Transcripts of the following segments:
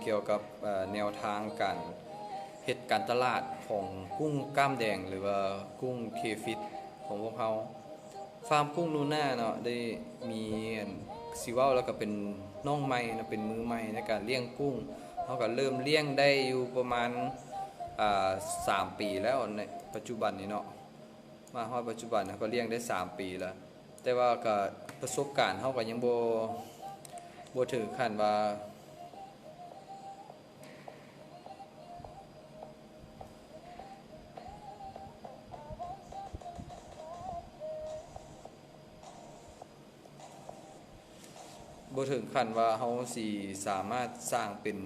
กี่ยวกับแนวทางการเฮ็ดการตลาดของกุ้งกล้ามแดงหรือว่ากุ้งเคฟิตของพวกเราฟาร์มกุ้งนูน่าเนาะได้มีสิเว้าแล้วก็เป็นน้องใหม่นะเป็นมือใหม่ในการเลี้ยงกุ้งเขาก็เริ่มเลี้ยงได้อยู่ประมาณ3 ปีแล้วในปัจจุบันนี้เนาะมาฮอดปัจจุบันเขาก็เลี้ยงได้3 ปีแล้วแต่ว่าก็ประสบการณ์เขาก็ยังบ่ถึงขั้นว่าถึงขั้นว่าเขาสิสามารถสร้างเป็น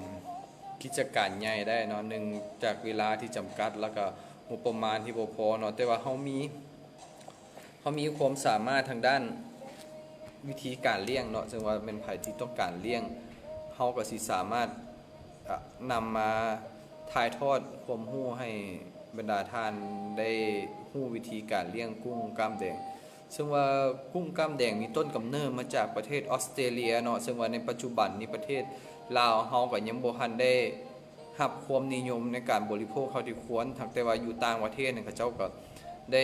กิจการใหญ่ได้เนาะหนึ่งจากเวลาที่จำกัดแล้วก็งบประมาณที่บ่พอเนาะแต่ว่าเขามีความสามารถทางด้านวิธีการเลี้ยงเนาะซึ่งว่าเป็นไผที่ต้องการเลี้ยงเขาก็สิสามารถนำมาถ่ายทอดความรู้ให้บรรดาท่านได้รู้วิธีการเลี้ยงกุ้งกล้ามแดงซึ่งว่ากุ้งกล้ามแดงมีต้นกำเนิดมาจากประเทศออสเตรเลียเนาะซึ่งว่าในปัจจุบันนี้ประเทศลาวเฮาก็ยังบ่ทันได้รับความนิยมในการบริโภคเท่าที่ควรทั้งแต่ว่าอยู่ต่างประเทศเนี่ยเขาเจ้าก็ได้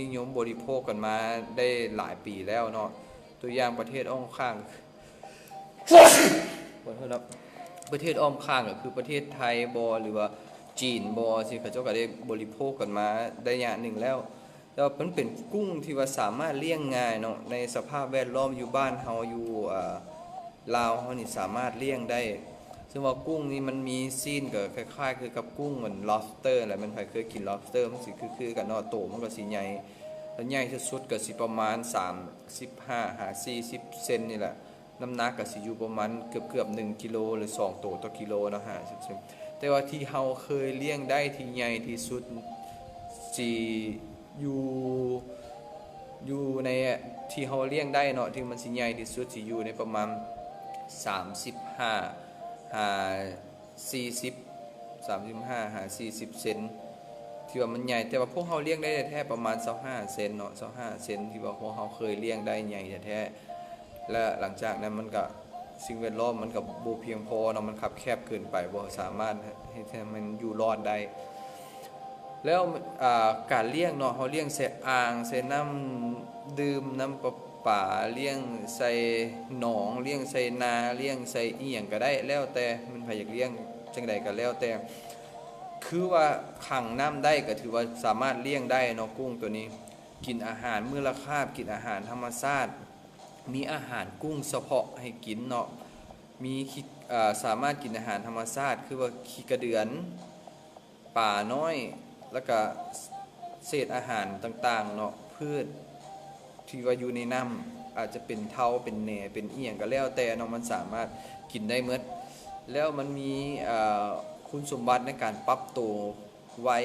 นิยมบริโภคกันมาได้หลายปีแล้วเนาะตัวอย่างประเทศอ้อมข้างขอโทษครับประเทศอ้อมข้างก็คือประเทศไทยบ่หรือว่าจีนบ่ที่เขาเจ้าก็ได้บริโภคกันมาได้อย่างหนึ่งแล้วแล้วมันเป็นกุ้งที่ว่าสามารถเลี้ยงง่ายเนาะในสภาพแวดล้อมอยู่บ้านเฮาอยู่ลาวเฮานี่สามารถเลี้ยงได้ซึ่งว่ากุ้งนี่มันมีซีนก็คล้ายๆคือกับกุ้งเหมือน lobster แหละมันใครเคยกิน lobster มันสิคือกันเนาะโตมันก็สิใหญ่แล้วใหญ่ที่สุดก็สิประมาณ35หา40เซนนี่แหละน้ำหนักก็สิอยู่ประมาณเกือบ1กิโลหรือ2ตัวต่อกิโลเนาะ50เซนแต่ว่าที่เฮาเคยเลี้ยงได้ที่ใหญ่ที่สุดสิอยู่ในที่เฮาเลี้ยงได้เนาะที่มันสิใหญ่ที่สุดสิอยู่ในประมาณ35หา40 35หา40เซนที่ว่ามันใหญ่แต่ว่าพวกเฮาเลี้ยงได้แท้ประมาณ25เซนเนาะ25เซนที่ว่าพวกเฮาเคยเลี้ยงได้ใหญ่แท้และหลังจากนั้นมันก็สิ่งแวดล้อมมันก็บ่เพียงพอเนาะมันคับแคบเกินไปบ่สามารถให้มันอยู่รอดได้แล้วการเลี้ยงเนาะเฮาเลี้ยงใส่อ่างใส่น้ำดื่มน้ำประปาเลี้ยงใส่หนองเลี้ยงใส่นาเลี้ยงใส่อีหยังก็ได้แล้วแต่มันไผอยากเลี้ยงจังใดก็แล้วแต่คือว่าขังน้ำได้ก็ถือว่าสามารถเลี้ยงได้เนาะกุ้งตัวนี้กินอาหารมื้อละคาบกินอาหารธรรมชาติมีอาหารกุ้งเฉพาะให้กินเนาะมีสามารถกินอาหารธรรมชาติคือว่าขี้กระเดือนป่าน้อยแล้วก็เศษอาหารต่างๆเนาะพืชที่ว่าอยู่ในน้ำอาจจะเป็นเท้าเป็นแหน่เป็นเอียงก็แล้วแต่เนาะมันสามารถกินได้หมดแล้วมันมีคุณสมบัติในการปรับตัวไว้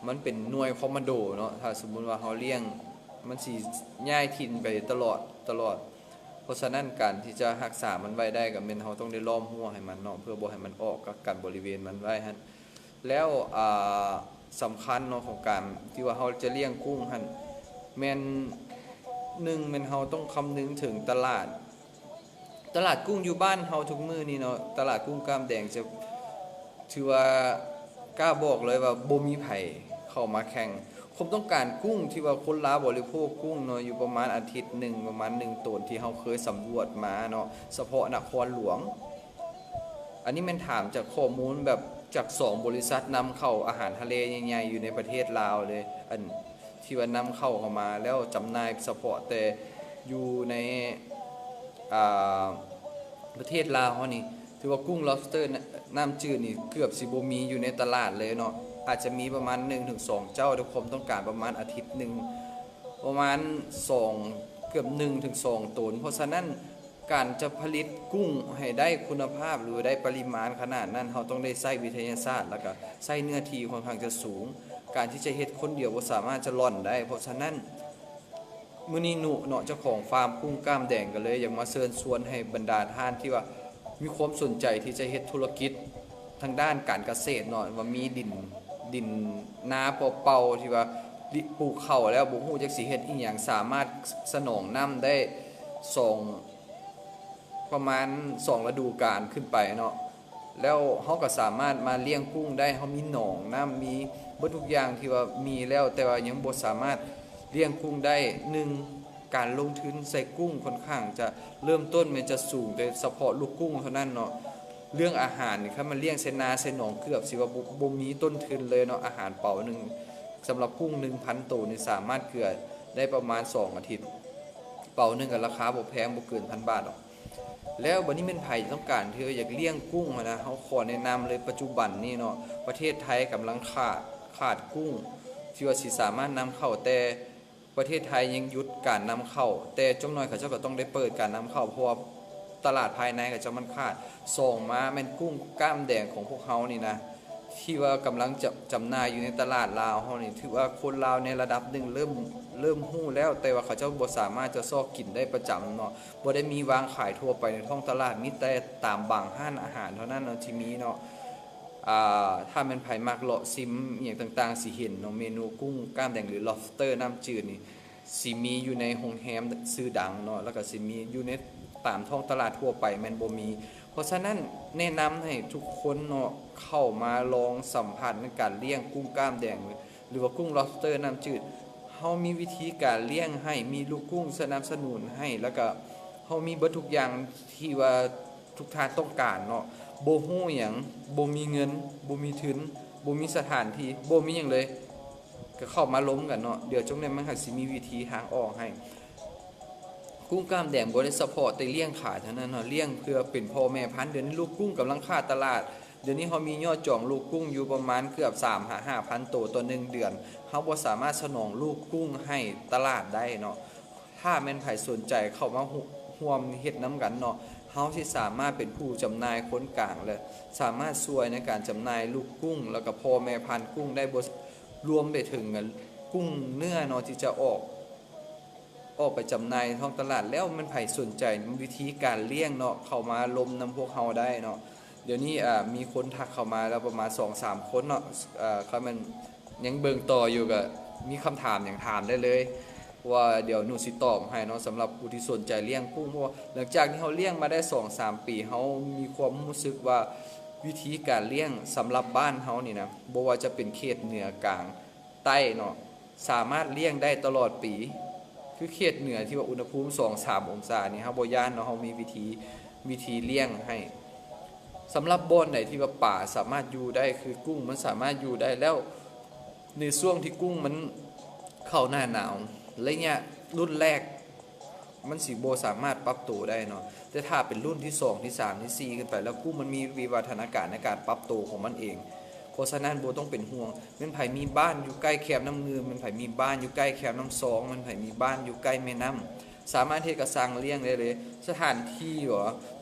มันเป็นหน่วยคอมมานโดเนาะถ้าสมมุติว่าเฮาเลี้ยงมันสิย้ายถิ่นไปตลอดเพราะฉะนั้นการที่จะรักษามันไว้ได้ก็แม่นเฮาต้องได้ล้อมรั้วให้มันเนาะเพื่อบ่ให้มันออกกับกันบริเวณมันไว้หั่นแล้วสำคัญเนาะของการที่ว่าเฮาจะเลี้ยงกุ้งหั่นแม่น1แม่นเฮาต้องคำนึงถึงตลาดกุ้งอยู่บ้านเฮาทุกมื้อนี้เนาะตลาดกุ้งกล้ามแดงจะถือว่ากล้าบอกเลยว่าบ่มีไผเข้ามาแข่งผมต้องการกุ้งที่ว่าคนลาวบริโภคกุ้งเนาะอยู่ประมาณอาทิตย์นึงประมาณ1ตนที่เฮาเคยสำรวจมาเนาะเฉพาะนครหลวงอันนี้แม่นถามจากข้อมูลแบบจาก2บริษัทนำเข้าอาหารทะเลใหญ่ๆอยู่ในประเทศลาวเลยอันที่ว่านำเข้ามาแล้วจำหน่ายเฉพาะแต่อยู่ในประเทศลาวเฮานี่ถือว่ากุ้ง lobster น้ำจืดนี่เกือบสิบ่มีอยู่ในตลาดเลยเนาะอาจจะมีประมาณ 1-2 เจ้าที่ผมต้องการประมาณอาทิตย์นึงประมาณ2เกือบ 1-2 ตนเพราะฉะนั้นการจะผลิตกุ้งให้ได้คุณภาพหรือได้ปริมาณขนาดนั้นเราต้องได้ใช้วิทยาศาสตร์แล้วก็ใช้เนื้อที่ค่อนข้างจะสูงการที่จะเฮ็ดคนเดียวบ่สามารถจะล่อนได้เพราะฉะนั้นมื้อนี้หนูเนาะเจ้าของฟาร์มกุ้งกล้ามแดงก็เลยอยากมาเชิญชวนให้บรรดาท่านที่ว่ามีความสนใจที่จะเฮ็ดธุรกิจทางด้านการเกษตรเนาะว่ามีดินนาเป่าๆที่ว่าปลูกข้าวแล้วบ่ฮู้จักสิเฮ็ดอีหยังสามารถสนองน้ำได้2 ประมาณ2ฤดูกาลขึ้นไปเนาะแล้วเฮาก็สามารถมาเลี้ยงกุ้งได้เฮามีหนองน้ำมีเบิดทุกอย่างที่ว่ามีแล้วแต่ว่ายังบ่สามารถเลี้ยงกุ้งได้หนึ่งการลงทุนใส่กุ้งค่อนข้างจะเริ่มต้นมันจะสูงแต่เฉพาะลูกกุ้งเท่านั้นเนาะเรื่องอาหารนี่ครับมันเลี้ยงเซนาเซหนองเกือบสิว่าบ่มีต้นทุนเลยเนาะอาหารเป่าหนึงสำหรับกุ้ง 1,000 ตัวนี่สามารถเกลือได้ประมาณ2อาทิตย์เป่าหนึงก็ราคาบ่แพงบ่เกิน 1,000 บาทหรอกแล้วบัดนี้เป็นไผต้องการที่อยากเลี้ยงกุ้งนะเฮาขอแนะนำเลยปัจจุบันนี้เนาะประเทศไทยกำลังขาดกุ้งที่ว่าสิสามารถนำเข้าแต่ประเทศไทยยังหยุดการนำเข้าแต่จังน้อยเขาเจ้าก็ต้องได้เปิดการนำเข้าเพราะว่าตลาดภายในเขาเจ้ามันขาดส่งมาแม่นกุ้งกล้ามแดงของพวกเฮานี่นะที่ว่ากำลังจะจำหน่ายอยู่ในตลาดลาวเฮานี่ถือว่าคนลาวในระดับหนึ่งเริ่มฮู้แล้วแต่ว่าเขาเจ้าบ่สามารถจะซอกกินได้ประจำเนาะบ่ได้มีวางขายทั่วไปในท้องตลาดมีแต่ตามบางห้านอาหารเท่านั้นเนาะที่มีเนาะถ้าแม่นไผมักเลาะซิมอหยังต่างๆสิเห็นเนาะเมนูกุ้งกล้ามแดงหรือ lobster น้ำจืดนี่สิมีอยู่ในโรงแรมชื่อดังเนาะแล้วก็สิมีอยู่ในตามท้องตลาดทั่วไปแม่นบ่มีเพราะฉะนั้นแนะนำให้ทุกคนเนาะเข้ามาลองสัมผัสในการเลี้ยงกุ้งกล้ามแดงหรือว่ากุ้ง lobster น้ำจืดเฮามีวิธีการเลี้ยงให้มีลูกกุ้งสนับสนุนให้แล้วก็เฮามีเบิดทุกอย่างที่ว่าทุกท่านต้องการเนาะบ่ฮู้หยังบ่มีเงินบ่มีทุนบ่มีสถานที่บ่มีหยังเลยก็เข้ามาล้มกันเนาะเดี๋ยวจงได้มันก็สิมีวิธีทางออกให้กุ้งกล้ามแดงบ่ได้เฉพาะแต่เลี้ยงขายเท่านั้นเนาะเลี้ยงเพื่อเป็นพ่อแม่พันธุ์เดี๋ยวนี้ลูกกุ้งกำลังขาดตลาดเดี๋ยวนี้เฮามียอดจองลูกกุ้งอยู่ประมาณเกือบ 3-5,000 ตัวต่อ1เดือนเฮาบ่สามารถสนองลูกกุ้งให้ตลาดได้เนาะถ้าแม่นไผสนใจเข้ามาร่วมเฮ็ดนํกันเนาะเฮาสิสามารถเป็นผู้จำหน่ายคนกลางและสามารถช่วยในการจำหน่ายลูกกุ้งแล้วก็พ่อแม่พันธุ์กุ้งได้บ่รวมไปถึงกุ้งเนื้อเนาะที่จะออกไปจำหน่ายท้องตลาดแล้วมันไผสนใจวิธีการเลี้ยงเนาะเข้ามาลมนํพวกเฮาได้เนาะเดี๋ยวนี้มีคนทักเข้ามาแล้วประมาณ 2-3 คนเนาะเขามันยังเบิ่งต่ออยู่ก็มีคำถามหยังถามได้เลยว่าเดี๋ยวหนูสิตอบให้เนาะสำหรับผู้ที่สนใจเลี้ยงกุ้งเพราะหลังจากที่เฮาเลี้ยงมาได้ 2-3 ปีเฮามีความรู้สึกว่าวิธีการเลี้ยงสำหรับบ้านเฮานี่นะบ่ว่าจะเป็นเขตเหนือกลางใต้เนาะสามารถเลี้ยงได้ตลอดปีคือเขตเหนือที่ว่าอุณหภูมิ 2-3 องศานี่เฮาบ่ย้านเนาะเฮามีวิธีเลี้ยงให้สำหรับบ่อนไหนที่ว่าป่าสามารถอยู่ได้คือกุ้งมันสามารถอยู่ได้แล้วในช่วงที่กุ้งมันเข้าหน้าหนาวอะไรเงี้ยรุ่นแรกมันสิบ่สามารถปรับตัวได้เนาะแต่ถ้าเป็นรุ่นที่2ที่3ที่4ขึ้นไปแล้วกุ้งมันมีวิวัฒนาการในการปรับตัวของมันเองเพราะฉะนั้นบ่ต้องเป็นห่วงแม่นไผมีบ้านอยู่ใกล้แคมน้ำเงินแม่นไผมีบ้านอยู่ใกล้แคมน้ำซองแม่นไผมีบ้านอยู่ใกล้แม่น้ำสามารถเฮ็ดกระสังเลี้ยงได้เลยสถานที่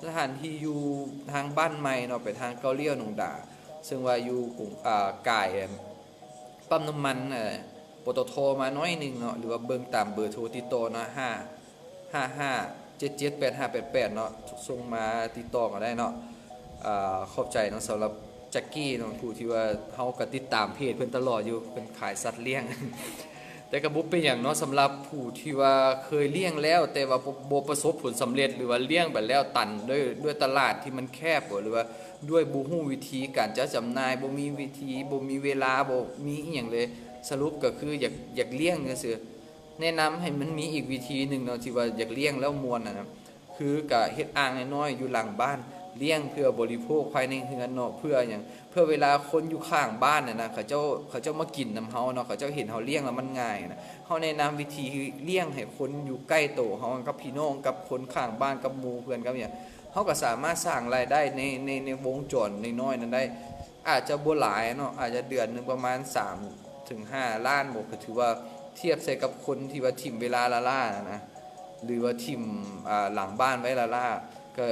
สถานที่อยู่ทางบ้านใหม่เนาะไปทางเกาเลี้ยวหนองดาซึ่งว่าอยู่กรุงกายปั๊มน้ำมันปตทมาน้อยนึงเนาะหรือว่าเบิ่งตามเบอร์โทรติดต่อเนาะ555778588เนาะส่งมาติดต่อกันได้เนาะขอบใจเนาะสำหรับแจ็คกี้เนาะผู้ที่ว่าเฮาก็ติดตามเพจเพิ่นตลอดอยู่เป็นขายสัตว์เลี้ยง แต่ก็บ่เป็นหยังเนาะสำหรับผู้ที่ว่าเคยเลี้ยงแล้วแต่ว่าบ่ประสบผลสำเร็จหรือว่าเลี้ยงไปแล้วตันด้วยตลาดที่มันแคบหรือว่าด้วยบ่ฮู้วิธีการจะจำหน่ายบ่มีวิธีบ่มีเวลาบ่มีอีหยังเลยสรุปก็คืออยากเลี้ยงซื่อแนะนำให้มันมีอีกวิธีนึงเนาะที่ว่าอยากเลี้ยงแล้วม่วนนะคือก็เฮ็ดอ่างน้อยๆอยู่หลังบ้านเลี้ยงเพื่อบริโภคภายในเรือนเนาะเพื่อหยังเพื่อเวลาคนอยู่ข้างบ้านน่ะนะเขาเจ้ามากินนำเฮาเนาะเขาเจ้าเห็นเฮาเลี้ยงแล้วมันง่ายนะเฮาแนะนำวิธีเลี้ยงให้คนอยู่ใกล้โตเฮากับพี่น้องกับคนข้างบ้านกับหมู่เพื่อนกับเนี่ยเฮาก็สามารถสร้างรายได้ในวงจรน้อยๆนั้นได้อาจจะบ่หลายเนาะอาจจะเดือนนึงประมาณ3-5 ล้านบ่ก็ถือว่าเทียบใส่กับคนที่ว่าทิ่มเวลาละล่านะหรือว่าทิ่มหลังบ้านไว้ละล่าก็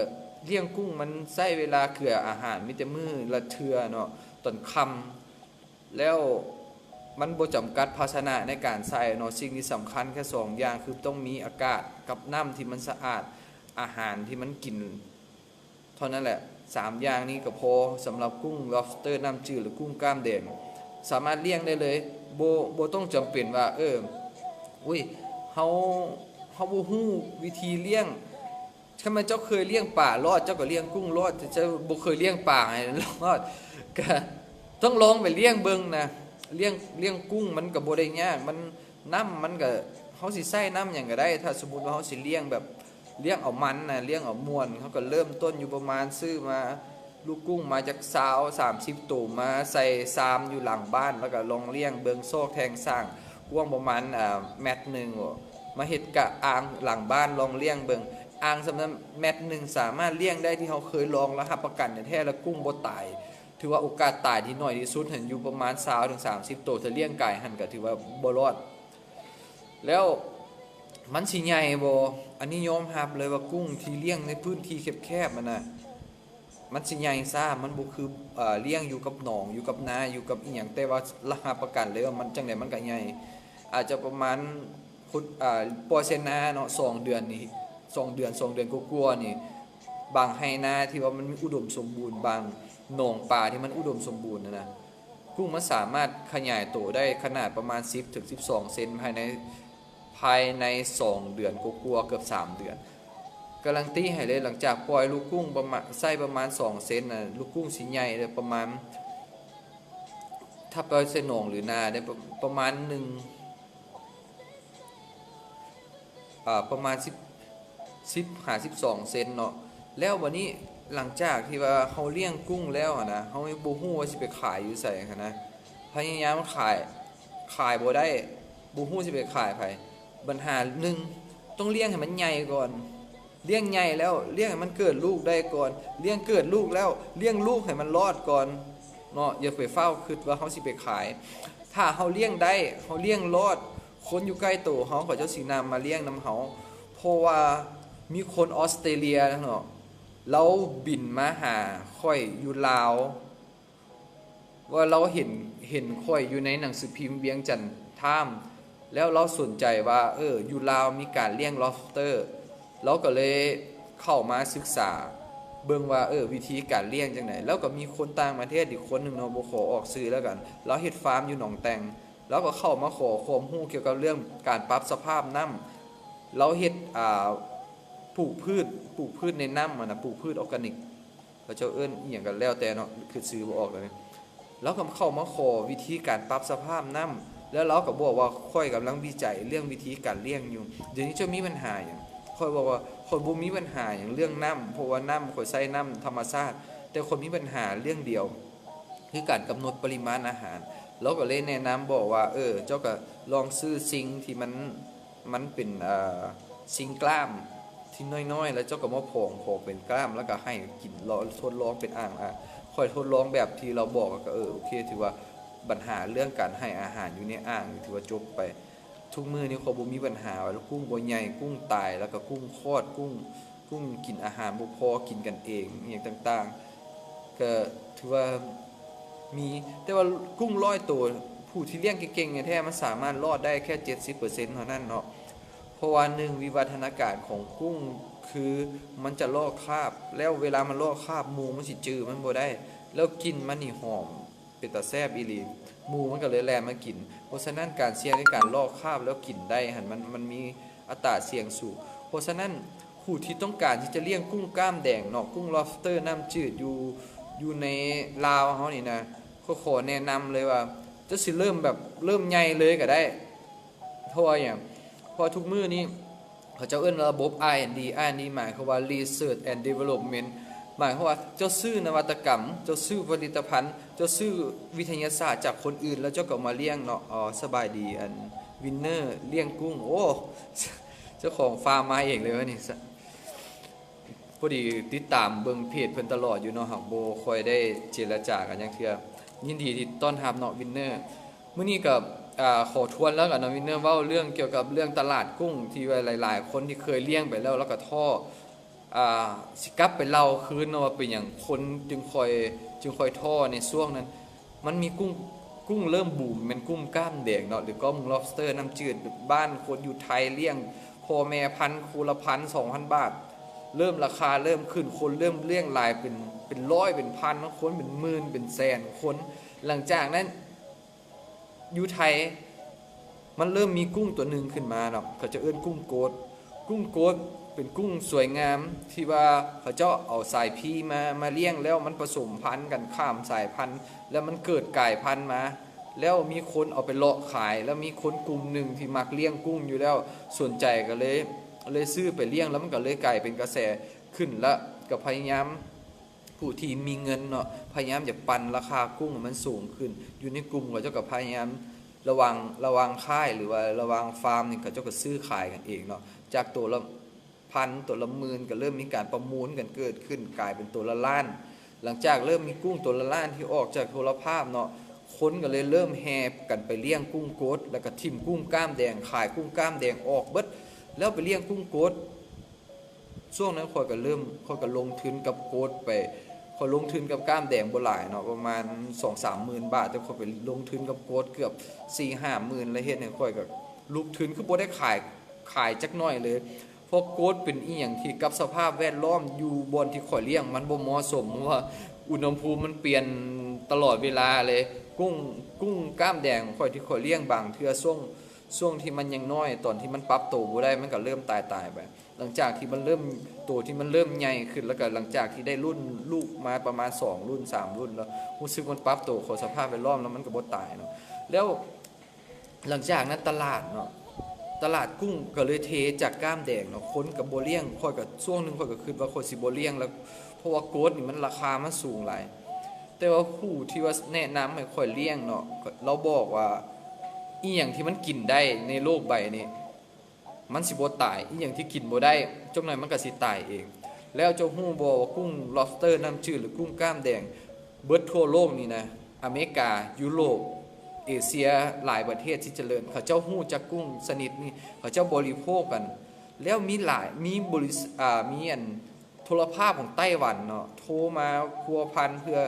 เลี้ยงกุ้งมันใช้เวลาเกลืออาหารมีแต่มื้อละเทื่อเนาะตอนค่ำแล้วมันบ่จำกัดภาชนะในการใช้เนาะสิ่งที่สำคัญแค่2อย่างคือต้องมีอากาศกับน้ำที่มันสะอาดอาหารที่มันกินเท่านั้นแหละ3อย่างนี้ก็พอสำหรับกุ้ง lobster น้ำจืดหรือกุ้งกล้ามแดงสามารถเลี้ยงได้เลยบ่ต้องจำเป็นว่าอุ้ยเฮาบ่ฮู้วิธีเลี้ยง ถ้ามันเจ้าเคยเลี้ยงป่ารอดเจ้าก็เลี้ยงกุ้งรอดแต่เจ้าบ่เคยเลี้ยงป่าให้รอดก็ต้องลองไปเลี้ยงเบิ่งนะเลี้ยงกุ้งมันก็บ่ได้ยากมันน้ำมันก็เฮาสิใส่น้ำหยังก็ได้ถ้าสมมุติว่าเฮาสิเลี้ยงแบบเลี้ยงเอามันนะเลี้ยงเอาม่วนเขาก็เริ่มต้นอยู่ประมาณซื้อมาลูกกุ้งมาจาก20-30ตัวมาใส่ซามอยู่หลังบ้านแล้วก็ลองเลี้ยงเบิ่งซอกแทงสร้างกว้างประมาณเมตรนึงมาเฮ็ดกะอ่างหลังบ้านลองเลี้ยงเบิ่งอ่างสำนั้นเมตรนึงสามารถเลี้ยงได้ที่เฮาเคยลองแล้วรับประกันแท้แล้วกุ้งบ่ตายถือว่าโอกาสตายที่น้อยที่สุดเห็นอยู่ประมาณ20-30ตัวถ้าเลี้ยงไก่หั่นก็ถือว่าบ่รอดแล้วมันสิใหญ่บ่อันนี้ยอมรับเลยว่ากุ้งที่เลี้ยงในพื้นที่แคบๆมันน่ะมันสิใหญ่ซ่ามันบ่คือเลี้ยงอยู่กับหนองอยู่กับนาอยู่กับอีหยังแต่ว่ารับประกันเลยว่ามันจังได๋มันก็ใหญ่อาจจะประมาณปอร์เซ็นต์นาเนาะ2เดือนนี่2เดือนกว่าๆนี่บางไหนาที่ว่ามันอุดมสมบูรณ์บางหนองป่าที่มันอุดมสมบูรณ์นะกุ้งมันสามารถขยายตัวได้ขนาดประมาณ10-12 เซนภายใน2เดือนกว่าๆเกือบ3เดือนการันตีให้เลยหลังจากปล่อยลูกกุ้งประมาณไส้ประมาณ2เซนน่ะลูกกุ้งสิใหญ่เลยประมาณถ้าปล่อยใส่หนองหรือนาได้ประมาณประมาณ12 เซนเนาะแล้ววันนี้หลังจากที่ว่าเฮาเลี้ยงกุ้งแล้วนะเฮาบ่ฮู้ว่าสิไปขายอยู่ไสนะพยายามขายบ่ได้บ่ฮู้สิไปขายไผปัญหา1ต้องเลี้ยงให้มันใหญ่ก่อนเลี้ยงใหญ่แล้วเลี้ยงให้มันเกิดลูกได้ก่อนเลี้ยงเกิดลูกแล้วเลี้ยงลูกให้มันรอดก่อนเนาะอย่าไปเฝ้าคิดว่าเฮาสิไปขายถ้าเฮาเลี้ยงได้เฮาเลี้ยงรอดคนอยู่ใกล้ตัวเฮาเขาเจ้าสินำมาเลี้ยงนำเฮาเพราะว่ามีคนออสเตรเลียเนาะเราบินมาหาค่อยอยู่ลาวว่าเราเห็นค่อยอยู่ในหนังสือพิมพ์เวียงจันทน์ไทม์แล้วเราสนใจว่าอยู่ลาวมีการเลี้ยง lobster เราก็เลยเข้ามาศึกษาเบิ่งว่าวิธีการเลี้ยงจังได๋แล้วก็มีคนต่างประเทศอีกคนนึงเนาะบ่ขอออกชื่อแล้วกันเราเฮ็ดฟาร์มอยู่หนองแตงแล้วก็เข้ามาขอความรู้เกี่ยวกับเรื่องการปรับสภาพน้ำเราเฮ็ดปลูกพืชในน้ำนะปลูกพืชออร์แกนิกเขาเจ้าเอิ้นอีหยังกันแล้วแต่เนาะคือชื่อบ่ออกเลยแล้วก็เข้ามาขอวิธีการปรับสภาพน้ำแล้วเราก็บอกว่าค่อยกำลังวิจัยเรื่องวิธีการเลี้ยงอยู่เดี๋ยวนี้จะมีปัญหาหยังค่อยบอกว่าคนบ่มีปัญหาหยังเรื่องน้ำเพราะว่าน้ำค่อยใช้น้ำธรรมชาติแต่คนมีปัญหาเรื่องเดียวคือการกำหนดปริมาณอาหารเราก็เลยแนะนำบอกว่าเจ้าก็ลองซื้อซิงที่มันเป็นซิงกล้ามที่น้อยๆแล้วเจ้าก็มาผงเป็นกล้ามแล้วก็ให้กินทดลองเป็นอ่างค่อยทดลองแบบที่เราบอกก็โอเคถือว่าปัญหาเรื่องการให้อาหารอยู่ในอ่างถือว่าจบไปทุกมื้อนี้เขาบ่มีปัญหาว่ากุ้งบ่ใหญ่กุ้งตายแล้วก็กุ้งคลอดกุ้งกินอาหารบ่พอกินกันเองอีหยังต่างๆก็ถือว่ามีแต่ว่ากุ้ง100ตัวผู้ที่เลี้ยงเก่งๆแท้มันสามารถรอดได้แค่ 70% เท่านั้นเนาะเพราะว่า1วิวัฒนาการของกุ้งคือมันจะลอกคราบแล้วเวลามันลอกคราบหมูมันสิจื้อมันบ่ได้แล้วกินมันนี่หอมเป็นตาแซ่บอีหลีหมูมันก็เลยแล่มากินเพราะฉะนั้นการเสี่ยงในการลอกคราบแล้วกินได้หั่นมันมีอัตราเสี่ยงสูงเพราะฉะนั้นผู้ที่ต้องการที่จะเลี้ยงกุ้งกล้ามแดงเนาะกุ้ง lobster น้ำจืดอยู่ในลาวเฮานี่นะขอแนะนำเลยว่าจะสิเริ่มใหญ่เลยก็ได้เพราะว่าหยังพอทุกมื้อนี้เขาจะเอิ้นระบบ R&D หมายความว่า Research and Development หมายความว่าเจ้าซื้อนวัตกรรมเจ้าซื้อผลิตภัณฑ์เจ้าซื้อวิทยาศาสตร์จากคนอื่นแล้วเจ้าก็มาเลี้ยงเนาะสบายดีวินเนอร์เลี้ยงกุ้งโอ้เจ้าของฟาร์มมาเองเลยวะนี่พอดีติดตามเบิ่งเพจเพิ่นตลอดอยู่เนาะครับบ่ค่อยได้เจรจากันจังเทื่อยินดีที่ต้อนรับเนาะวินเนอร์มื้อนี้ก็ขอทวนแล้วกันเนาะวินเนอร์เว้าเรื่องเกี่ยวกับเรื่องตลาดกุ้งที่ว่าหลายๆคนที่เคยเลี้ยงไปแล้วก็ท้อสิกลับไปเล่าคืนเนาะว่าเป็นหยังคนจึงค่อยท้อในช่วงนั้นมันมีกุ้งเริ่มบูมเป็นกุ้งกล้ามแดงเนาะหรือก็กุ้ง lobster น้ำจืดบ้านคนอยู่ไทยเลี้ยงพ่อแม่พันคูละ 1,000-2,000 บาทเริ่มราคาเริ่มขึ้นคนเริ่มเลี้ยงหลายเป็นร้อยเป็นพันบางคนเป็นหมื่นเป็นแสนคนหลังจากนั้นอยู่ไทยมันเริ่มมีกุ้งตัวนึงขึ้นมาเนาะเขาจะเอิ้นกุ้งโกด เป็นกุ้งสวยงามที่ว่าเขาเจ้าเอาสายพีมาเลี้ยงแล้วมันผสมพันธุ์กันข้ามสายพันธุ์แล้วมันเกิดกลายพันธุ์มาแล้วมีคนเอาไปเลาะขายแล้วมีคนกลุ่มหนึ่งที่มักเลี้ยงกุ้งอยู่แล้วสนใจก็เลยซื้อไปเลี้ยงแล้วมันก็เลยกลายเป็นกระแสขึ้นแล้วก็พยายามผู้ที่มีเงินเนาะพยายามจะปั่นราคากุ้งมันสูงขึ้นอยู่ในกลุ่มก็เจ้าก็พยายามระวังค่ายหรือว่าระวังฟาร์มนี่ก็เจ้าก็ซื้อขายกันเองเนาะจากตัวละพันตัวละหมื่นก็เริ่มมีการประมูลกันเกิดขึ้นกลายเป็นตัวละล้านหลังจากเริ่มมีกุ้งตัวละล้านที่ออกจากโทรภาพเนาะคนก็เลยเริ่มแห่กันไปเลี้ยงกุ้งโกดแล้วก็ทิ่มกุ้งก้ามแดงขายกุ้งก้ามแดงออกเบิดแล้วไปเลี้ยงกุ้งโกดช่วงนั้นค่อยก็ลงทุนกับโกดไปค่อยลงทุนกับก้ามแดงบ่หลายเนาะประมาณ 2-3 หมื่นบาทแต่ค่อยไปลงทุนกับโกดเกือบ 4-5 หมื่นแล้วเฮ็ดให้ค่อยก็ลุกทุนคือบ่ได้ขายจักหน่อยเลยเพราะโกดเป็นอีหยังที่กับสภาพแวดล้อมอยู่บนที่ข่อยเลี้ยงมันบ่เหมาะสมเพราะว่าอุณหภูมิมันเปลี่ยนตลอดเวลาเลยกุ้งก้ามแดงข่อยที่ข่อยเลี้ยงบางเทื่อช่วงที่มันยังน้อยตอนที่มันปรับตัวบ่ได้มันก็เริ่มตายไปหลังจากที่มันเริ่มตัวที่มันเริ่มใหญ่ขึ้นแล้วก็หลังจากที่ได้รุ่นลูกมาประมาณ2รุ่น3รุ่นแล้วรู้สึกมันปรับตัวของสภาพแวดล้อมแล้วมันก็บ่ตายเนาะแล้วหลังจากนั้นตลาดเนาะตลาดกุ้งก็เลยเทจากก้ามแดงเนาะคนกับบ่เลี้ยงค่อยก็ช่วงนึงค่อยก็คิดว่าค่อยสิบ่เลี้ยงแล้วเพราะว่าโกดนี่มันราคามันสูงหลายแต่ว่าผู้ที่ว่าแนะนำให้ค่อยเลี้ยงเนาะเราบอกว่าอีหยังที่มันกินได้ในโลกใบนี้มันสิบ่ตายอีหยังที่กินบ่ได้จักหน่อยมันก็สิตายเองแล้วเจ้าฮู้บ่ว่ากุ้ง lobster น้ำจืดหรือกุ้งก้ามแดงเบิดทั่วโลกนี่นะอเมริกายุโรปเอเชียหลายประเทศที่เจริญเขาเจ้าฮู้จักกุ้งชนิดนี้เขาเจ้าบริโภคกันแล้วมีบริษัทมีอันโทรภาพของไต้หวันเนาะโทรมาพัวพันเพื่อ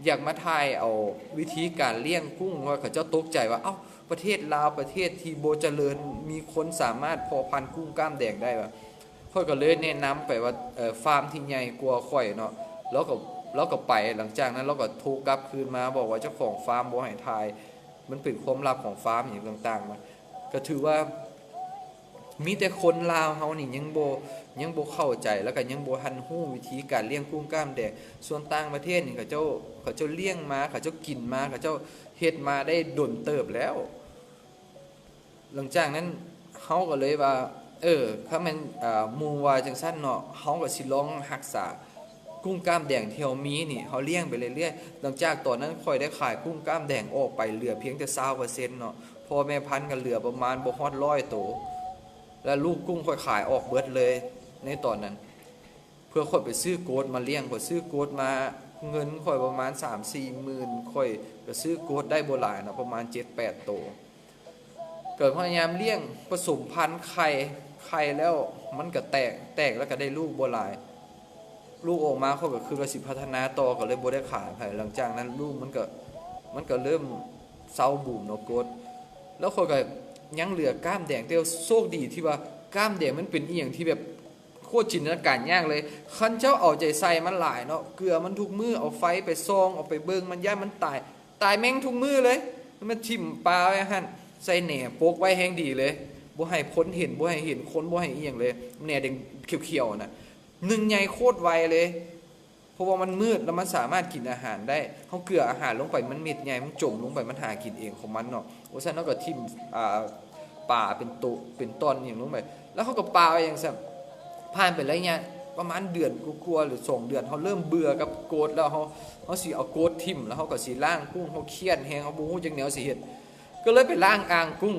อยากมาถ่ายเอาวิธีการเลี้ยงกุ้งว่าเขาเจ้าตกใจว่าเอ้าประเทศลาวประเทศที่บ่เจริญมีคนสามารถเพาะพันธุ์กุ้งก้ามแดงได้ว่าค่อยก็เลยแนะนำไปว่าฟาร์มที่ใหญ่กว่าค่อยเนาะแล้วก็ไปหลังจากนั้นเราก็โทรกลับคืนมาบอกว่าเจ้าของฟาร์มบ่ให้ถ่ายมันเป็นความลับของฟาร์มอย่างต่างๆมาก็ถือว่ามีแต่คนลาวเฮานี่ยังบ่เข้าใจแล้วก็ยังบ่ทันฮู้วิธีการเลี้ยงกุ้งก้ามแดงส่วนต่างประเทศนี่เขาเจ้าเลี้ยงมาเขาเจ้ากินมาเขาเจ้าเฮ็ดมาได้ดนเติบแล้วหลังจากนั้นเฮาก็เลยว่าถ้ามันหมู่ว่าจังซั่นเนาะเฮาก็สิลองรักษากุ้งก้ามแดงที่เฮามีนี่เฮาเลี้ยงไปเรื่อยๆหลังจากตอนนั้นค่อยได้ขายกุ้งก้ามแดงออกไปเหลือเพียงแต่ 20% เนาะพอแม่พันธุ์ก็เหลือประมาณบ่ฮอด100ตัวแล้วลูกกุ้งค่อยขายออกเบิดเลยในตอนนั้นเพื่อค่อยไปซื้อโกดมาเลี้ยงค่อยซื้อโกดมาเงินค่อยประมาณ 3-4 หมื่นค่อยก็ซื้อโกดได้บ่หลายเนาะประมาณ 7-8 ตัวเกิดพยายามเลี้ยงผสมพันธุ์ไข่แล้วมันก็แตกแล้วก็ได้ลูกบ่หลายลูกออกมาเขาก็คือว่าสิพัฒนาต่อก็เลยบ่ได้ขายไปหลังจากนั้นลูกมันก็เริ่มเซาบูมเนาะโกดแล้วค่อยก็ยังเหลือก้ามแดงแต่โชคดีที่ว่าก้ามแดงมันเป็นอีหยังที่แบบโคตรจินตนาการยากเลยคันเจ้าเอาใจใส่มันหลายเนาะเกลือมันทุกมื้อเอาไฟไปส่องเอาไปเบิ่งมันย่ามันตายแม่งทุกมื้อเลยมันทิ่มปลาไว้หั่นใส่แหน่ปกไว้แฮงดีเลยบ่ให้พ้นเห็นบ่ให้เห็นคนบ่ให้อีหยังเลยแหน่แดงเขียวๆน่ะหนึ่งใหญ่โคตรไวเลยเพราะว่ามันมืดแล้วมันสามารถกินอาหารได้เฮาเกลืออาหารลงไปมันเม็ดใหญ่มันจมลงไปมันหากินเองของมันเนาะเพราะฉะนั้นเราก็ทิ่มป่าเป็นตุเป็นต้นอย่างลงไปแล้วเขาก็ปาไว้อย่างซั่นผ่านไประยะประมาณเดือนกลัวหรือ2 เดือนเฮาเริ่มเบื่อกับโกดแล้วเฮาสิเอาโกดทิ่มแล้วเฮาก็สิล้างกุ้งเฮาเครียดแฮงเฮาบ่ฮู้จักแนวสิเฮ็ดก็เลยไปล้างอ่างกุ้ง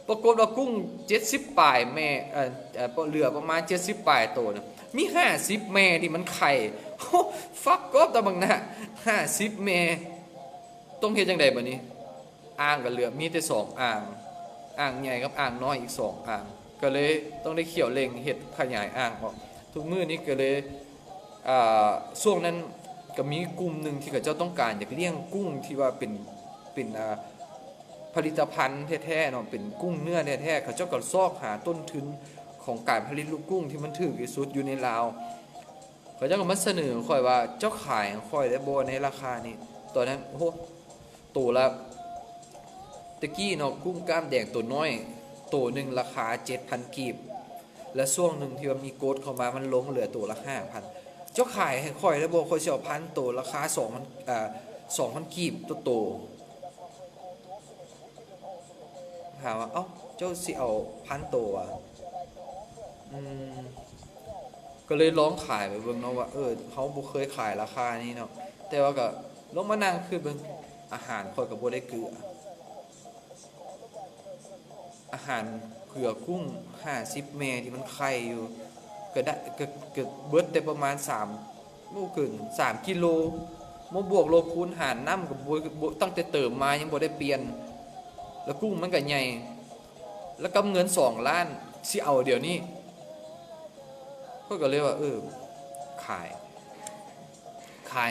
ปรากฏว่ากุ้ง70ปลายแม่เหลือประมาณ70ปลายโตนะมี50แม่ที่มันไข่ฟักกบตะบังนะ50แม่ต้องเฮ็ดจังได๋บัดนี้อ่างก็เหลือมีแต่2อ่างใหญ่กับอ่างน้อยอีก2อ่างก็เลยต้องได้เขี่ยวเล็งเฮ็ดขยายอ่างออกทุกมื้อนี้ก็เลยช่วงนั้นก็มีกลุ่มนึงที่เขาเจ้าต้องการอยากเลี้ยงกุ้งที่ว่าเป็นผลิตภัณฑ์แท้ๆเนาะเป็นกุ้งเนื้อแท้ๆเขาเจ้าก็ซอกหาต้นทุนของการผลิตลูกกุ้งที่มันถูกที่สุดอยู่ในลาวเขาเจ้าก็มาเสนอค่อยว่าเจ้าขายค่อยได้บ่ในราคานี้ตอนนั้นโอ้โหตัวละตะกี้เนาะกุ้งก้ามแดงตัวน้อยตัวนึงราคา 7,000 กีบ และช่วงหนึ่งที่ว่ามีโกดเข้ามามันลงเหลือตัวละ 5,000 เจ้าขายให้ค่อยแล้วบ่ค่อยสิเอาพันตัวราคา2,0002,000กีบตัวโตถามว่าเอ้าเจ้าสิเอาพันตัวอืมก็เลยลองขายไปเบิ่งเนาะว่าเขาบ่เคยขายราคานี้เนาะแต่ว่าก็ลองมานั่งคือเบิ่งอาหารค่อยก็บ่ได้เกลืออาหารเผื่อกุ้ง50แม่ที่มันไข่อยู่ก็ได้ก็เบิดได้ประมาณ3บ่เกิน3กิโลบ่บวกลบคูณหารนำก็บ่ตั้งแต่เติมมายังบ่ได้เปลี่ยนแล้วกุ้งมันก็ใหญ่แล้วก็เงิน2ล้านสิเอาเดี๋ยวนี้ก็เลยว่าขาย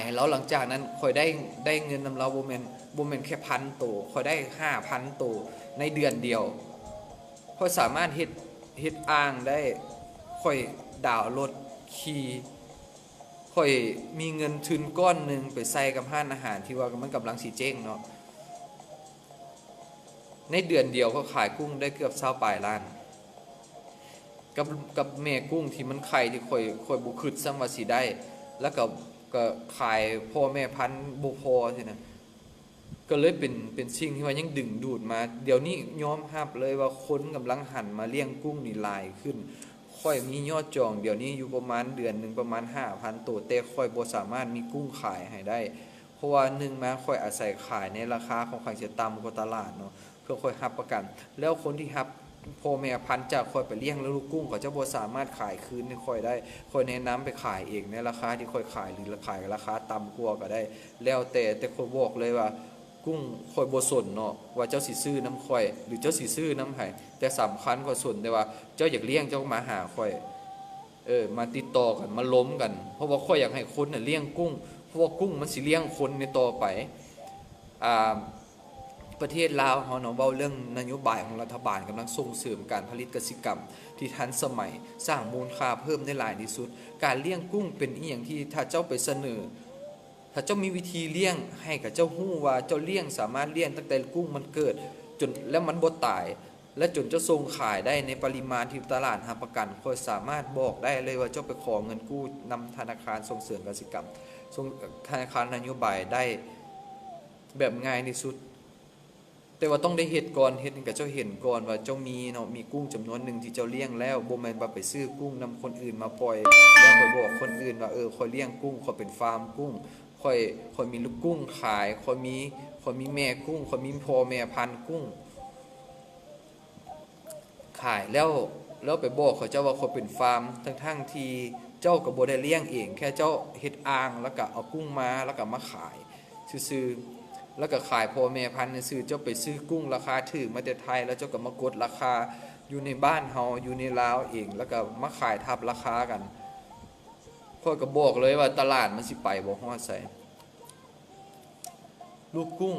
ให้เราหลังจากนั้นค่อยได้เงินนำเราบ่แม่นแค่1,000ตัวค่อยได้ 5,000 ตัวในเดือนเดียวค่อยสามารถเฮ็ดอ่างได้ค่อยดาวน์รถขี่ค่อยมีเงินทุนก้อนนึงไปใส่กับร้านอาหารที่ว่ามันกำลังสิเจ๊งเนาะในเดือนเดียวก็ขายกุ้งได้เกือบ20ปลายล้านกับแม่กุ้งที่มันไข่ที่ค่อยบ่คิดซ้ำว่าสิได้แล้วก็ขายพ่อแม่พันธุ์บ่พอซี่นะก็เลยเป็นสิ่งที่ว่ายังดึงดูดมาเดี๋ยวนี้ยอมรับเลยว่าคนกำลังหันมาเลี้ยงกุ้งนี่หลายขึ้นค่อยมียอดจองเดี๋ยวนี้อยู่ประมาณเดือนนึงประมาณ 5,000 ตัวแต่ค่อยบ่สามารถมีกุ้งขายให้ได้เพราะว่า1มาค่อยอาศัยขายในราคาของค่อยจะต่ำกว่าตลาดเนาะเพื่อค่อยรับประกันแล้วคนที่รับพ่อแม่พันธุ์จากค่อยไปเลี้ยงแล้วลูกกุ้งเขาจะบ่สามารถขายคืนให้ค่อยได้ค่อยแนะนำไปขายเองในราคาที่ค่อยขายหรือขายราคาต่ำกว่าก็ได้แล้วแต่ค่อยบอกเลยว่ากุ้งค่อยบ่สนเนาะว่าเจ้าสิซื้อน้ำค่อยหรือเจ้าสิซื้อน้ำไผแต่สำคัญกว่าสนแต่ว่าเจ้าอยากเลี้ยงเจ้ามาหาค่อยมาติดต่อกันมาล้มกันเพราะว่าค่อยอยากให้คนน่ะเลี้ยงกุ้งเพราะว่ากุ้งมันสิเลี้ยงคนในต่อไปประเทศลาวเฮาเนาะเว้าเรื่องนโยบายของรัฐบาลกำลังส่งเสริมการผลิตกสิกรรมที่ทันสมัยสร้างมูลค่าเพิ่มได้หลายที่สุดการเลี้ยงกุ้งเป็นอีหยังที่ถ้าเจ้าไปเสนอถ้าเจ้ามีวิธีเลี้ยงให้กับเจ้าฮู้ว่าเจ้าเลี้ยงสามารถเลี้ยงตั้งแต่กุ้งมันเกิดจนแล้วมันบ่ตายและจนเจ้าส่งขายได้ในปริมาณที่ตลาดหาประกันค่อยสามารถบอกได้เลยว่าเจ้าไปขอเงินกู้นำธนาคารส่งเสริมกสิกรรมส่งธนาคารนโยบายได้แบบง่ายที่สุดแต่ว่าต้องได้เฮ็ดก่อนเฮ็ดให้กับเจ้าเห็นก่อนว่าเจ้ามีเนาะมีกุ้งจำนวนหนึ่งที่เจ้าเลี้ยงแล้วบ่แม่นว่าไปซื้อกุ้งนำคนอื่นมาปล่อยแล้วไปบอกคนอื่นว่าข้อยเลี้ยงกุ้งข้อยเป็นฟาร์มกุ้งค่อยมีลูกกุ้งขายค่อยมีแม่กุ้งค่อยมีพ่อแม่พันธุ์กุ้งขายแล้วไปบอกเขาเจ้าว่าเขาเป็นฟาร์มทั้งๆที่เจ้าก็บ่ได้เลี้ยงเองแค่เจ้าเฮ็ดอ่างแล้วก็เอากุ้งมาแล้วก็มาขายซื่อๆแล้วก็ขายพ่อแม่พันธุ์ซื่อเจ้าไปซื้อกุ้งราคาถูกมาแต่ไทยแล้วเจ้าก็มากดราคาอยู่ในบ้านเฮาอยู่ในลาวเองแล้วก็มาขายทับราคากันข้อยก็บอกเลยว่าตลาดมันสิไปบ่ฮอดไสลูกกุ้ง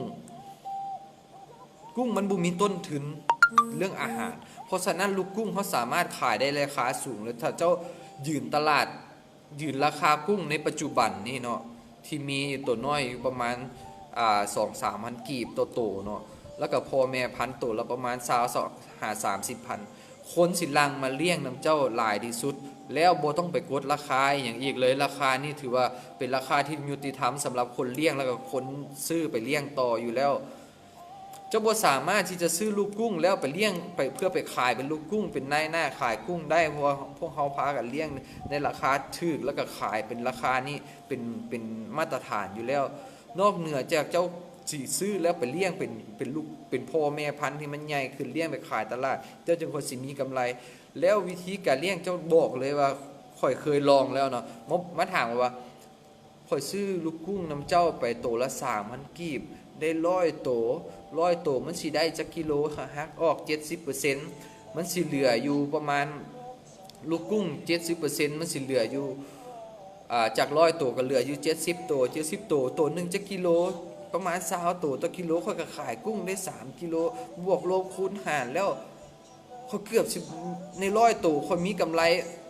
มันบ่มีต้นทุนเรื่องอาหารเพราะฉะนั้นลูกกุ้งเขาสามารถขายได้ราคาสูงเลยถ้าเจ้ายืนตลาดยืนราคากุ้งในปัจจุบันนี่เนาะที่มีตัวน้อยอยู่ประมาณ2-3,000 กีบตัวโตเนาะแล้วก็พ่อแม่พันธุ์ตัวละประมาณ20-30,000คนสิลังมาเลี้ยงนำเจ้าหลายที่สุดแล้วบ่ต้องไปกดราคาอย่างอีกเลยราคานี่ถือว่าเป็นราคาที่ยุติธรรมสำหรับคนเลี้ยงแล้วก็คนซื้อไปเลี้ยงต่ออยู่แล้วเจ้าบ่สามารถที่จะซื้อลูกกุ้งแล้วไปเลี้ยงไปเพื่อไปขายเป็นลูกกุ้งเป็นนายหน้าขายกุ้งได้เพราะว่าพวกเฮาพากันเลี้ยงในราคาถูกแล้วก็ขายเป็นราคานี้เป็นมาตรฐานอยู่แล้วนอกเหนือจากเจ้าสิซื้อแล้วไปเลี้ยงเป็นลูกเป็นพ่อแม่พันธุ์ที่มันใหญ่ขึ้นเลี้ยงไปขายตลาดเจ้าจึงค่อยสิมีกำไรแล้ววิธีการเลี้ยงเจ้าบอกเลยว่าค่อยเคยลองแล้วเนาะมาถามว่าค่อยซื้อลูกกุ้งนำเจ้าไปโตละ3,000กีบได้100โตมันสิได้จักกิโลหักออก 70% มันสิเหลืออยู่ประมาณลูกกุ้ง 70% มันสิเหลืออยู่จาก100โตก็เหลืออยู่70โตตัวนึงจักกิโลประมาณ20โตต่อกิโลค่อยก็ขายกุ้งได้3กิโลบวกลบคูณหารแล้วค่อยเกือบ10ใน100โตค่อยมีกำไร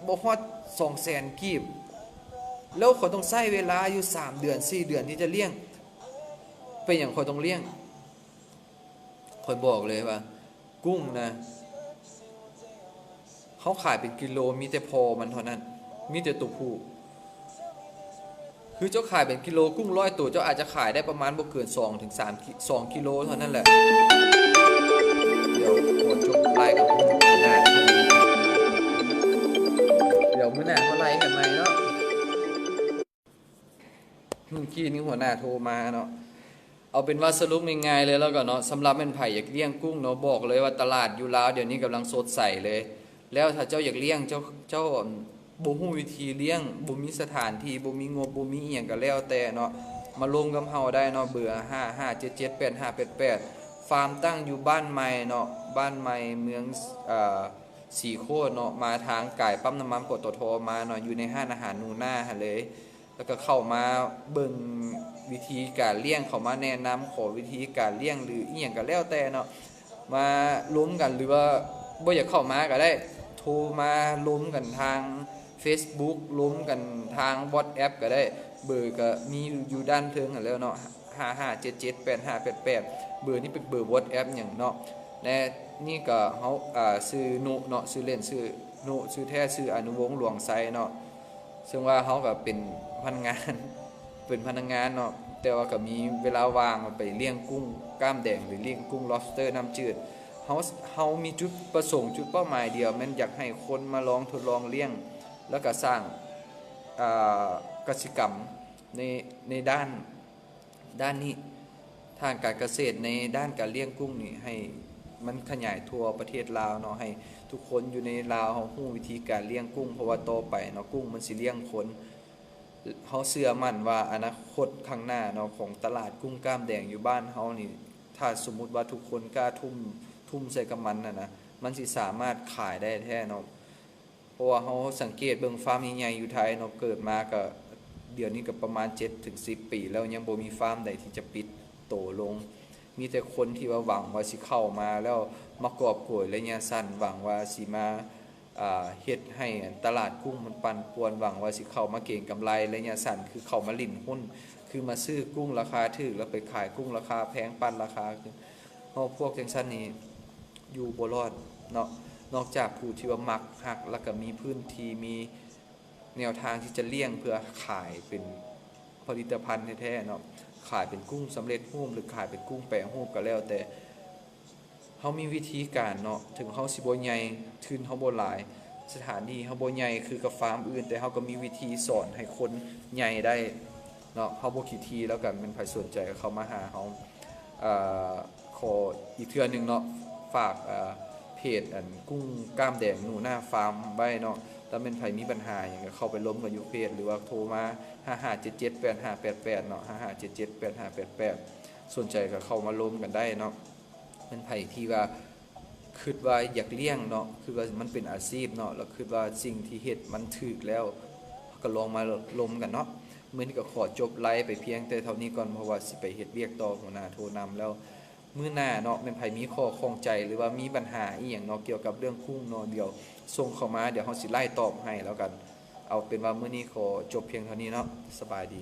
บ่ฮอด 200,000 กีบแล้วค่อยต้องใช้เวลาอยู่3เดือน4เดือนที่จะเลี้ยงเป็นอย่างค่อยต้องเลี้ยงค่อยบอกเลยว่ากุ้งนะ เขาขายเป็นกิโลมีแต่พอมันเท่านั้นมีแต่ตัวผู้คือเจ้าขายเป็นกิโลกุ้ง100ตัวเจ้าอาจจะขายได้ประมาณบ่เกิน2ถึง2กิโลเท่านั้นแหละเดี๋ยวขอจบไลฟ์กับคุณนะเดี๋ยวมื้อหน้าเขาไลฟ์กันใหม่เนาะเมื่อกี้นี้หัวหน้าโทรมาเนาะเอาเป็นว่าสรุปง่ายๆเลยแล้วก็เนาะสำหรับแม่นไผ่อยากเลี้ยงกุ้งเนาะบอกเลยว่าตลาดอยู่ลาวเดี๋ยวนี้กำลังสดใสเลยแล้วถ้าเจ้าอยากเลี้ยงเจ้าบ่ฮู้วิธีเลี้ยงบ่มีสถานที่บ่มีงบบ่มีอีหยังก็แล้วแต่เนาะมาลงกับเฮาได้เนาะเบอร์55777588ฟาร์มตั้งอยู่บ้านใหม่เนาะบ้านใหม่เมืองสีโคตรเนาะมาทางไก่ปั๊มน้ำมันปตทมาเนาะอยู่ในห้างอาหารนูน่าหั่นเลยแล้วก็เข้ามาเบิ่งวิธีการเลี้ยงเขามาแนะนำขอวิธีการเลี้ยงหรืออีหยังก็แล้วแต่เนาะมาล้มกันหรือว่าบ่อยากเข้ามาก็ได้โทรมาล้มกันทาง Facebook ล้มกันทาง WhatsApp ก็ได้เบอร์ก็มีอยู่ด้านเทิงกันแล้วเนาะ55778588เบอร์นี้เป็นเบอร์ WhatsApp หยังเนาะและนี่ก็เฮาชื่อนุเนาะชื่อเล่นชื่อนุชื่อแท้ชื่ออนุวงศ์หลวงไซเนาะซึ่งว่าเฮาก็เป็นพนักงาน เป็นพนักงานเนาะแต่ว่าก็มีเวลาว่างไปเลี้ยงกุ้งกล้ามแดงหรือเลี้ยงกุ้ง lobster น้ำจืดเฮามีจุดประสงค์จุดเป้าหมายเดียวแม่นอยากให้คนมาลองทดลองเลี้ยงแล้วก็สร้างกสิกรรมในด้านนี้ทางการเกษตรในด้านการเลี้ยงกุ้งนี่ให้มันขยายทั่วประเทศลาวเนาะให้ทุกคนอยู่ในลาวเฮาฮู้วิธีการเลี้ยงกุ้งเพราะว่าต่อไปเนาะกุ้งมันสิเลี้ยงคนเฮาเชื่อมั่นว่าอนาคตข้างหน้าเนาะของตลาดกุ้งกล้ามแดงอยู่บ้านเฮานี่ถ้าสมมุติว่าทุกคนกล้าทุ่มใส่กับมันนะมันสิสามารถขายได้แท้เนาะเพราะว่าเฮาสังเกตเบิ่งฟาร์มใหญ่ๆอยู่ไทยเนาะเกิดมาก็เดี๋ยวนี้ก็ประมาณ7ถึง10ปีแล้วยังบ่มีฟาร์มใดที่จะปิดโตลงมีแต่คนที่ว่าหวังว่าสิเข้ามาแล้วมากอบโกยระยะสั้นหวังว่าสิมาเฮ็ดให้ตลาดกุ้งมันปั่นป่วนหวังว่าสิเข้ามาเก็งกำไรระยะสั้นคือเข้ามาลิ้นหุ้นคือมาซื้อกุ้งราคาถูกแล้วไปขายกุ้งราคาแพงปั่นราคาคือเฮาพวกจังซั่นนี้อยู่บ่รอดเนาะนอกจากผู้ที่ว่ามักฮักแล้วก็มีพื้นที่มีแนวทางที่จะเลี้ยงเพื่อขายเป็นผลิตภัณฑ์แท้ๆเนาะขายเป็นกุ้งสำเร็จรูปหรือขายเป็นกุ้งแปรรูปก็แล้วแต่เฮามีวิธีการเนาะถึงเฮาสิบ่ใหญ่ทุนเฮาบ่หลายสถานที่เฮาบ่ใหญ่คือกับฟาร์มอื่นแต่เฮาก็มีวิธีสอนให้คนใหญ่ได้เนาะเฮาบ่ขี้ทีแล้วกันมันไผสนใจเข้ามาหาเฮาขออีกเทื่อนึงเนาะฝากเพจกุ้งกล้ามแดงหนูหน้าฟาร์มไว้เนาะถ้าเป็นไผมีปัญหาอย่างก็เข้าไปล้มกันอยู่เพจหรือว่าโทรมา55778588เนาะ55778588สนใจก็เข้ามาล้มกันได้เนาะเป็นไผที่ว่าคิดว่าอยากเลี้ยงเนาะคือว่ามันเป็นอาชีพเนาะแล้วคิดว่าสิ่งที่เฮ็ดมันถูกแล้วก็ลองมาล้มกันเนาะมื้อนี้ก็ขอจบไลฟ์ไปเพียงแต่เท่านี้ก่อนเพราะว่าสิไปเฮ็ดเวียกต่อหัวหน้าโทรนำแล้วมื้อหน้าเนาะแม่นไผมีข้อข้องใจหรือว่ามีปัญหาอีหยังเนาะเกี่ยวกับเรื่องกุ้งเนาะเดี๋ยวส่งเข้ามาเดี๋ยวเฮาสิไล่ตอบให้แล้วกันเอาเป็นว่ามื้อนี้ขอจบเพียงเท่านี้เนาะสบายดี